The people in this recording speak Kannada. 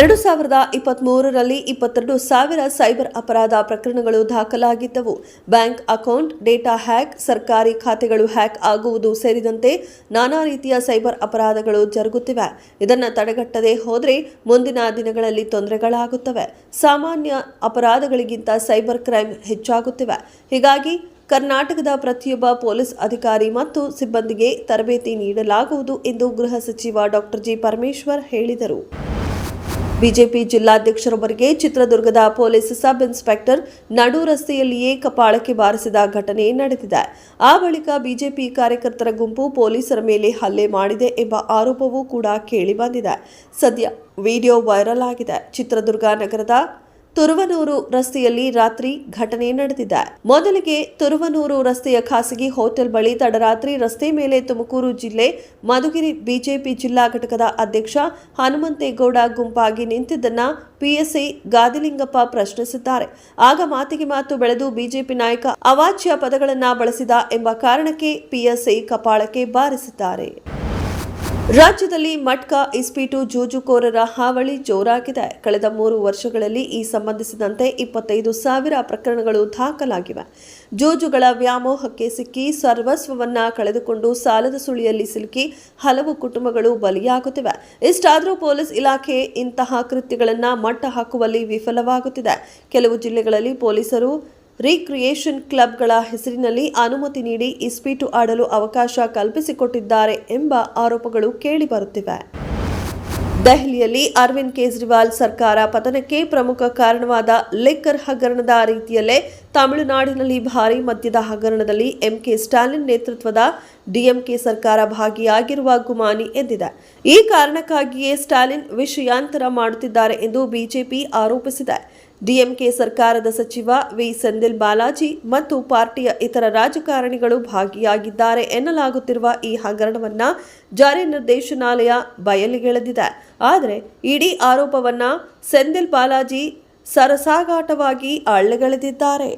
2023ರಲ್ಲಿ 22,000 ಸೈಬರ್ ಅಪರಾಧ ಪ್ರಕರಣಗಳು ದಾಖಲಾಗಿದ್ದವು. ಬ್ಯಾಂಕ್ ಅಕೌಂಟ್ ಡೇಟಾ ಹ್ಯಾಕ್, ಸರ್ಕಾರಿ ಖಾತೆಗಳು ಹ್ಯಾಕ್ ಆಗುವುದು ಸೇರಿದಂತೆ ನಾನಾ ರೀತಿಯ ಸೈಬರ್ ಅಪರಾಧಗಳು ಜರುಗುತ್ತಿವೆ. ಇದನ್ನು ತಡೆಗಟ್ಟದೆ ಹೋದರೆ ಮುಂದಿನ ದಿನಗಳಲ್ಲಿ ತೊಂದರೆಗಳಾಗುತ್ತವೆ. ಸಾಮಾನ್ಯ ಅಪರಾಧಗಳಿಗಿಂತ ಸೈಬರ್ ಕ್ರೈಮ್ ಹೆಚ್ಚಾಗುತ್ತಿವೆ. ಹೀಗಾಗಿ ಕರ್ನಾಟಕದ ಪ್ರತಿಯೊಬ್ಬ ಪೊಲೀಸ್ ಅಧಿಕಾರಿ ಮತ್ತು ಸಿಬ್ಬಂದಿಗೆ ತರಬೇತಿ ನೀಡಲಾಗುವುದು ಎಂದು ಗೃಹ ಸಚಿವ ಡಾ ಜಿ. ಪರಮೇಶ್ವರ್ ಹೇಳಿದರು. ಬಿಜೆಪಿ ಜಿಲ್ಲಾಧ್ಯಕ್ಷರೊಬ್ಬರಿಗೆ ಚಿತ್ರದುರ್ಗದ ಪೊಲೀಸ್ ಸಬ್ ಇನ್ಸ್ಪೆಕ್ಟರ್ ನಡು ರಸ್ತೆಯಲ್ಲಿಯೇ ಕಪಾಳಕ್ಕೆ ಬಾರಿಸಿದ ಘಟನೆ ನಡೆದಿದೆ. ಆ ಬಳಿಕ ಬಿಜೆಪಿ ಕಾರ್ಯಕರ್ತರ ಗುಂಪು ಪೊಲೀಸರ ಮೇಲೆ ಹಲ್ಲೆ ಮಾಡಿದೆ ಎಂಬ ಆರೋಪವೂ ಕೂಡ ಕೇಳಿಬಂದಿದೆ. ಸದ್ಯ ವಿಡಿಯೋ ವೈರಲ್ ಆಗಿದೆ. ಚಿತ್ರದುರ್ಗ ನಗರದ ತುರುವನೂರು ರಸ್ತೆಯಲ್ಲಿ ರಾತ್ರಿ ಘಟನೆ ನಡೆದಿದೆ. ಮೊದಲಿಗೆ ತುರುವನೂರು ರಸ್ತೆಯ ಖಾಸಗಿ ಹೋಟೆಲ್ ಬಳಿ ತಡರಾತ್ರಿ ರಸ್ತೆ ಮೇಲೆ ತುಮಕೂರು ಜಿಲ್ಲೆ ಮಧುಗಿರಿ ಬಿಜೆಪಿ ಜಿಲ್ಲಾ ಘಟಕದ ಅಧ್ಯಕ್ಷ ಹನುಮಂತೇಗೌಡ ಗುಂಪಾಗಿ ನಿಂತಿದ್ದನ್ನ ಪಿಎಸ್ಐ ಗಾದಿಲಿಂಗಪ್ಪ ಪ್ರಶ್ನಿಸಿದ್ದಾರೆ. ಆಗ ಮಾತಿಗೆ ಮಾತು ಬೆಳೆದು ಬಿಜೆಪಿ ನಾಯಕ ಅವಾಚ್ಯ ಪದಗಳನ್ನ ಬಳಸಿದ ಎಂಬ ಕಾರಣಕ್ಕೆ ಪಿಎಸ್ಐ ಕಪಾಳಕ್ಕೆ ಬಾರಿಸಿದ್ದಾರೆ. ರಾಜ್ಯದಲ್ಲಿ ಮಟ್ಕಾ ಇಸ್ಪೀಟು ಜೂಜುಕೋರರ ಹಾವಳಿ ಜೋರಾಗಿದೆ. ಕಳೆದ 3 ವರ್ಷಗಳಲ್ಲಿ ಈ ಸಂಬಂಧಿಸಿದಂತೆ 25,000 ಪ್ರಕರಣಗಳು ದಾಖಲಾಗಿವೆ. ಜೂಜುಗಳ ವ್ಯಾಮೋಹಕ್ಕೆ ಸಿಕ್ಕಿ ಸರ್ವಸ್ವವನ್ನ ಕಳೆದುಕೊಂಡು ಸಾಲದ ಸುಳಿಯಲ್ಲಿ ಸಿಲುಕಿ ಹಲವು ಕುಟುಂಬಗಳು ಬಲಿಯಾಗುತ್ತಿವೆ. ಇಷ್ಟಾದರೂ ಪೊಲೀಸ್ ಇಲಾಖೆ ಇಂತಹ ಕೃತ್ಯಗಳನ್ನು ಮಟ್ಟ ಹಾಕುವಲ್ಲಿ ವಿಫಲವಾಗುತ್ತಿದೆ. ಕೆಲವು ಜಿಲ್ಲೆಗಳಲ್ಲಿ ಪೊಲೀಸರು ರಿಕ್ರಿಯೇಷನ್ ಕ್ಲಬ್ಗಳ ಹೆಸರಿನಲ್ಲಿ ಅನುಮತಿ ನೀಡಿ ಇಸ್ಪೀಟು ಆಡಲು ಅವಕಾಶ ಕಲ್ಪಿಸಿಕೊಟ್ಟಿದ್ದಾರೆ ಎಂಬ ಆರೋಪಗಳು ಕೇಳಿಬರುತ್ತಿವೆ. ದೆಹಲಿಯಲ್ಲಿ ಅರವಿಂದ್ ಕೇಜ್ರಿವಾಲ್ ಸರ್ಕಾರ ಪತನಕ್ಕೆ ಪ್ರಮುಖ ಕಾರಣವಾದ ಲಿಕ್ಕರ್ ಹಗರಣದ ರೀತಿಯಲ್ಲೇ ತಮಿಳುನಾಡಿನಲ್ಲಿ ಭಾರೀ ಮದ್ಯದ ಹಗರಣದಲ್ಲಿ ಎಂಕೆ ಸ್ಟಾಲಿನ್ ನೇತೃತ್ವದ ಡಿಎಂಕೆ ಸರ್ಕಾರ ಭಾಗಿಯಾಗಿರುವ ಗುಮಾನಿ ಎದ್ದಿದೆ. ಈ ಕಾರಣಕ್ಕಾಗಿಯೇ ಸ್ಟಾಲಿನ್ ವಿಷಯಾಂತರ ಮಾಡುತ್ತಿದ್ದಾರೆ ಎಂದು ಬಿಜೆಪಿ ಆರೋಪಿಸಿದೆ. ಡಿಎಂಕೆ ಸರ್ಕಾರದ ಸಚಿವ ವಿ. ಸೆಂದಿಲ್ ಬಾಲಾಜಿ ಮತ್ತು ಪಾರ್ಟಿಯ ಇತರ ರಾಜಕಾರಣಿಗಳು ಭಾಗಿಯಾಗಿದ್ದಾರೆ ಎನ್ನಲಾಗುತ್ತಿರುವ ಈ ಹಗರಣವನ್ನ ಜಾರಿ ನಿರ್ದೇಶನಾಲಯ ಬಯಲಿಗೆಳೆದಿದೆ. ಆದರೆ ಇಡೀ ಆರೋಪವನ್ನ ಸೆಂದಿಲ್ ಬಾಲಾಜಿ ಸರಸಾಗಾಟವಾಗಿ ಅಲ್ಲಗಳೆದಿದ್ದಾರೆ.